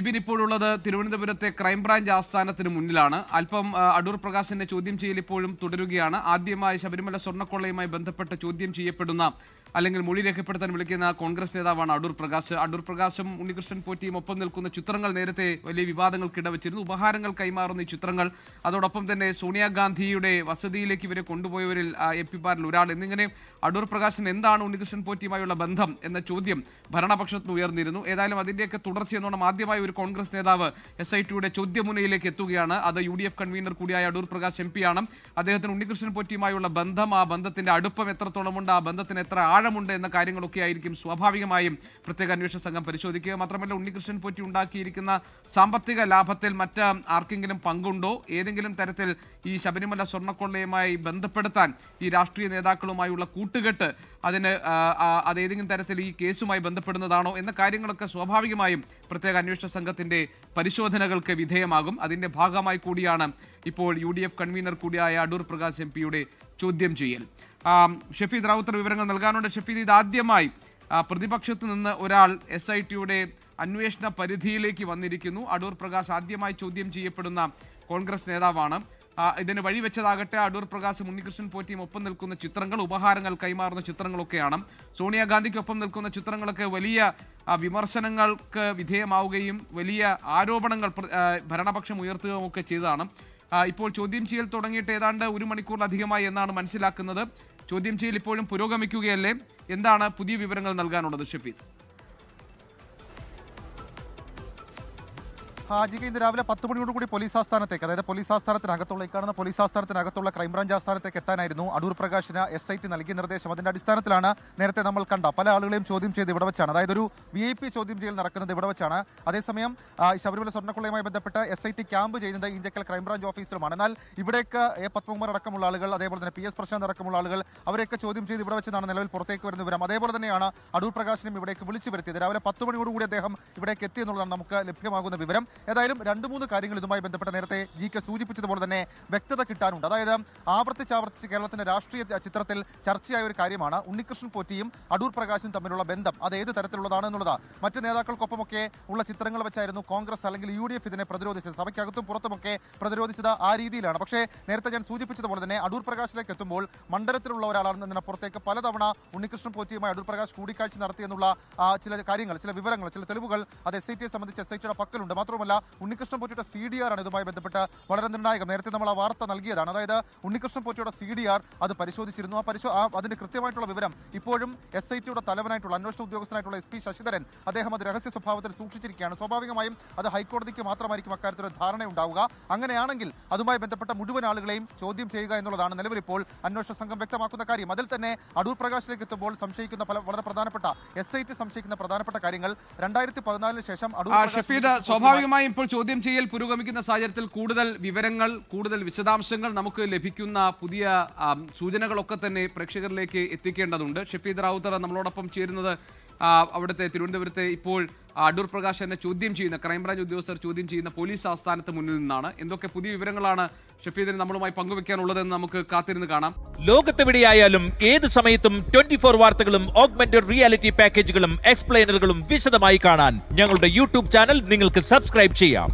ഇപ്പോഴുള്ളത് തിരുവനന്തപുരത്തെ ക്രൈംബ്രാഞ്ച് ആസ്ഥാനത്തിന് മുന്നിലാണ്. അല്പം അടൂർ പ്രകാശിന്റെ ചോദ്യം ചെയ്യൽ ഇപ്പോഴും തുടരുകയാണ്. ആദ്യമായി ശബരിമല സ്വർണ്ണക്കൊള്ളയുമായി ബന്ധപ്പെട്ട് ചോദ്യം ചെയ്യപ്പെടുന്ന അല്ലെങ്കിൽ മൊഴി രേഖപ്പെടുത്താൻ വിളിക്കുന്ന കോൺഗ്രസ് നേതാവാണ് അടൂർ പ്രകാശ്. അടൂർ പ്രകാശും ഉണ്ണികൃഷ്ണൻ പോറ്റിയും ഒപ്പം നിൽക്കുന്ന ചിത്രങ്ങൾ നേരത്തെ വലിയ വിവാദങ്ങൾക്ക് ഇടവച്ചിരുന്നു. ഉപഹാരങ്ങൾ കൈമാറുന്ന ഈ ചിത്രങ്ങൾ, അതോടൊപ്പം തന്നെ സോണിയാഗാന്ധിയുടെ വസതിയിലേക്ക് ഇവരെ കൊണ്ടുപോയവരിൽ എംപിമാരിൽ ഒരാൾ എന്നിങ്ങനെ അടൂർ പ്രകാശിന് എന്താണ് ഉണ്ണികൃഷ്ണൻ പോറ്റിയുമായുള്ള ബന്ധം എന്ന ചോദ്യം ഭരണപക്ഷത്തിന് ഉയർന്നിരുന്നു. ഏതായാലും അതിന്റെയൊക്കെ തുടർച്ചയെന്നോണം ആദ്യമായി ഒരു കോൺഗ്രസ് നേതാവ് SITയുടെ ചോദ്യമുനയിലേക്ക് എത്തുകയാണ്. അത് UDF കൺവീനർ കൂടിയായ അടൂർ പ്രകാശ് MP ആണ്. അദ്ദേഹത്തിന് ഉണ്ണികൃഷ്ണൻ പോറ്റിയുമായുള്ള ബന്ധം, ആ ബന്ധത്തിന്റെ അടുപ്പം എത്രത്തോളമുണ്ട്, ആ ബന്ധത്തിന് എത്ര ആഴമുണ്ട് എന്ന കാര്യങ്ങളൊക്കെ ആയിരിക്കും സ്വാഭാവികമായും പ്രത്യേക അന്വേഷണ സംഘം പരിശോധിക്കുക. മാത്രമല്ല, ഉണ്ണികൃഷ്ണൻ പോറ്റി ഉണ്ടാക്കിയിരിക്കുന്ന സാമ്പത്തിക ലാഭത്തിൽ മറ്റ് ആർക്കെങ്കിലും പങ്കുണ്ടോ, ഏതെങ്കിലും തരത്തിൽ ഈ ശബരിമല സ്വർണ്ണക്കൊള്ളയുമായി ബന്ധപ്പെടുത്താൻ ഈ രാഷ്ട്രീയ നേതാക്കളുമായുള്ള കൂട്ടുകെട്ട് അതേതെങ്കിലും തരത്തിൽ ഈ കേസുമായി ബന്ധപ്പെടുന്നതാണോ എന്ന കാര്യങ്ങളൊക്കെ സ്വാഭാവികമായും പ്രത്യേക അന്വേഷണ സംഘത്തിന്റെ പരിശോധനകൾക്ക് വിധേയമാകും. അതിന്റെ ഭാഗമായി കൂടിയാണ് ഇപ്പോൾ UDF കൺവീനർ കൂടിയായ അടൂർ പ്രകാശ് MPയുടെ ചോദ്യം ചെയ്യൽ. ഷഫീദ് റാവുത്തർ വിവരങ്ങൾ നൽകാനുണ്ട്. ഷഫീദ്, ഇതാദ്യമായി പ്രതിപക്ഷത്ത് നിന്ന് ഒരാൾ SITയുടെ അന്വേഷണ പരിധിയിലേക്ക് വന്നിരിക്കുന്നു. അടൂർ പ്രകാശ് ആദ്യമായി ചോദ്യം ചെയ്യപ്പെടുന്ന കോൺഗ്രസ് നേതാവാണ്. ഇതിന് വഴിവെച്ചതാകട്ടെ അടൂർ പ്രകാശും ഉണ്ണികൃഷ്ണൻ പോറ്റിയും ഒപ്പം നിൽക്കുന്ന ചിത്രങ്ങൾ, ഉപഹാരങ്ങൾ കൈമാറുന്ന ചിത്രങ്ങളൊക്കെയാണ്. സോണിയാഗാന്ധിക്കൊപ്പം നിൽക്കുന്ന ചിത്രങ്ങളൊക്കെ വലിയ വിമർശനങ്ങൾക്ക് വിധേയമാവുകയും വലിയ ആരോപണങ്ങൾ ഭരണപക്ഷം ഉയർത്തുകയും ഒക്കെ ചെയ്തതാണ്. ഇപ്പോൾ ചോദ്യം ചെയ്യൽ തുടങ്ങിയിട്ട് ഏതാണ്ട് 1 മണിക്കൂറിലധികമായി എന്നാണ് മനസ്സിലാക്കുന്നത്. ചോദ്യം ചെയ്യൽ ഇപ്പോഴും പുരോഗമിക്കുകയല്ലേ? എന്താണ് പുതിയ വിവരങ്ങൾ നൽകാനുള്ളത് ഷഫീദ്? ഹാജിക ഇന്ന് രാവിലെ 10 മണിയോടുകൂടി പോലീസ് ആസ്ഥാനത്തേക്ക്, അതായത് പോലീസ് ആസ്ഥാനത്തിനകത്തുള്ള കാണുന്ന പോലീസ് ആസ്ഥാനത്തിനകത്തുള്ള ക്രൈംബ്രാഞ്ച് ആസ്ഥാനത്തേക്ക് എത്താനായിരുന്നു അടൂർ പ്രകാശിന് SIT നൽകിയ നിർദ്ദേശം. അതിന്റെ അടിസ്ഥാനത്തിലാണ് നേരത്തെ നമ്മൾ കണ്ട പല ആളുകളെയും ചോദ്യം ചെയ്ത് ഇവിടെ വെച്ചാണ്, അതായത് ഒരു VIP ചോദ്യം ചെയ്യൽ നടക്കുന്നത് ഇവിടെ വെച്ചാണ്. അതേസമയം ശബരിമല സ്വർണ്ണക്കൊള്ളയുമായി ബന്ധപ്പെട്ട് SIT ക്യാമ്പ് ചെയ്യുന്നത് ഇഞ്ചക്കൽ ക്രൈംബ്രാഞ്ച് ഓഫീസിലുമാണ്. എന്നാൽ ഇവിടേക്ക് A. പത്മകുമാർ അടക്കമുള്ള ആളുകൾ, അതേപോലെ തന്നെ PS പ്രശാന്ത് അടക്കമുള്ള ആളുകൾ, അവരെയൊക്കെ ചോദ്യം ചെയ്ത് ഇവിടെ വെച്ചതാണ് നിലവിൽ പുറത്തേക്ക് വരുന്ന വിവരം. അതേപോലെ തന്നെയാണ് അടൂർ പ്രകാശിനും ഇവിടേക്ക് വിളിച്ചു വരുത്തിയത്. രാവിലെ 10 മണിയോടുകൂടി അദ്ദേഹം ഇവിടേക്ക് എത്തിയെന്നുള്ളതാണ് നമുക്ക് ലഭ്യമാകുന്ന വിവരം. ഏതായാലും 2-3 കാര്യങ്ങൾ ഇതുമായി ബന്ധപ്പെട്ട നേരത്തെ GK സൂചിപ്പിച്ചതുപോലെ തന്നെ വ്യക്തത കിട്ടാനുണ്ട്. അതായത് ആവർത്തിച്ച് കേരളത്തിന്റെ രാഷ്ട്രീയ ചിത്രത്തിൽ ചർച്ചയായ ഒരു കാര്യമാണ് ഉണ്ണികൃഷ്ണൻ പോറ്റിയും അടൂർ പ്രകാശും തമ്മിലുള്ള ബന്ധം. അത് ഏത് തരത്തിലുള്ളതാണ് എന്നുള്ളത് മറ്റ് നേതാക്കൾക്കൊപ്പമൊക്കെ ഉള്ള ചിത്രങ്ങൾ വെച്ചായിരുന്നു കോൺഗ്രസ് അല്ലെങ്കിൽ UDF ഇതിനെ പ്രതിരോധിച്ചത്. സഭയ്ക്കകത്തും പുറത്തുമൊക്കെ പ്രതിരോധിച്ചത് ആ രീതിയിലാണ്. പക്ഷേ നേരത്തെ ഞാൻ സൂചിപ്പിച്ചതുപോലെ തന്നെ അടൂർ പ്രകാശിലേക്ക് എത്തുമ്പോൾ മണ്ഡലത്തിലുള്ള ഒരാളാണെന്നതിനപ്പുറത്തേക്ക് പലതവണ ഉണ്ണികൃഷ്ണൻ പോറ്റിയുമായി അടൂർ പ്രകാശ് കൂടിക്കാഴ്ച നടത്തിയെന്നുള്ള ചില കാര്യങ്ങൾ, ചില വിവരങ്ങൾ, ചില തെളിവുകൾ അത് SITയെ സംബന്ധിച്ച് SITയുടെ പക്കലുണ്ട്. മാത്രമല്ല ഉണ്ണികൃഷ്ണൻ പോറ്റിയുടെ CDR ആണ് ഇതുമായി ബന്ധപ്പെട്ട് വളരെ നിർണായകം. നേരത്തെ നമ്മൾ ആ വാർത്ത നൽകിയതാണ്. അതായത് ഉണ്ണികൃഷ്ണൻ പോറ്റിയുടെ CDR അത് പരിശോധിച്ചിരുന്നു. അതിന്റെ കൃത്യമായിട്ടുള്ള വിവരം ഇപ്പോഴും SITയുടെ തലവനായിട്ടുള്ള അന്വേഷണ ഉദ്യോഗസ്ഥനായിട്ടുള്ള SP ശശിധരൻ അദ്ദേഹം അത് രഹസ്യ സ്വഭാവത്തിൽ സൂക്ഷിച്ചിരിക്കുകയാണ്. സ്വാഭാവികമായും അത് ഹൈക്കോടതിക്ക് മാത്രമായിരിക്കും അക്കാര്യത്തിൽ ഒരു ധാരണയുണ്ടാവുക. അങ്ങനെയാണെങ്കിൽ അതുമായി ബന്ധപ്പെട്ട മുഴുവൻ ആളുകളെയും ചോദ്യം ചെയ്യുക എന്നുള്ളതാണ് നിലവിൽ ഇപ്പോൾ അന്വേഷണ സംഘം വ്യക്തമാക്കുന്ന കാര്യം. അതിൽ തന്നെ അടൂർ പ്രകാശിലേക്ക് എത്തുമ്പോൾ സംശയിക്കുന്ന വളരെ പ്രധാനപ്പെട്ട SIT സംശയിക്കുന്ന പ്രധാനപ്പെട്ട കാര്യങ്ങൾ 2014 ശേഷം സ്വാഭാവികമായും ഇപ്പോൾ ചോദ്യം ചെയ്യൽ പുരോഗമിക്കുന്ന സാഹചര്യത്തിൽ കൂടുതൽ വിവരങ്ങൾ, കൂടുതൽ വിശദാംശങ്ങൾ നമുക്ക് ലഭിക്കുന്ന പുതിയ സൂചനകളൊക്കെ തന്നെ പ്രേക്ഷകരിലേക്ക് എത്തിക്കേണ്ടതുണ്ട്. ഷഫീദ് റാവുത്തർ നമ്മളോടൊപ്പം ചേരുന്നത് അവിടുത്തെ തിരുവനന്തപുരത്തെ ഇപ്പോൾ അടൂർ പ്രകാശ് എന്നെ ചോദ്യം ചെയ്യുന്ന ക്രൈംബ്രാഞ്ച് ഉദ്യോഗസ്ഥർ ചോദ്യം ചെയ്യുന്ന പോലീസ് ആസ്ഥാനത്ത് മുന്നിൽ നിന്നാണ്. എന്തൊക്കെ പുതിയ വിവരങ്ങളാണ് ഷഫീദിന് നമ്മളുമായി പങ്കുവെക്കാനുള്ളതെന്ന് നമുക്ക് കാത്തിരുന്ന് കാണാം. ലോകത്തെവിടെയായാലും ഏത് സമയത്തും 24 വാർത്തകളും ഓഗ്മെന്റഡ് റിയാലിറ്റി പാക്കേജുകളും എക്സ്പ്ലെയിനറുകളും വിശദമായി കാണാൻ ഞങ്ങളുടെ YouTube ചാനൽ നിങ്ങൾക്ക് സബ്സ്ക്രൈബ് ചെയ്യാം.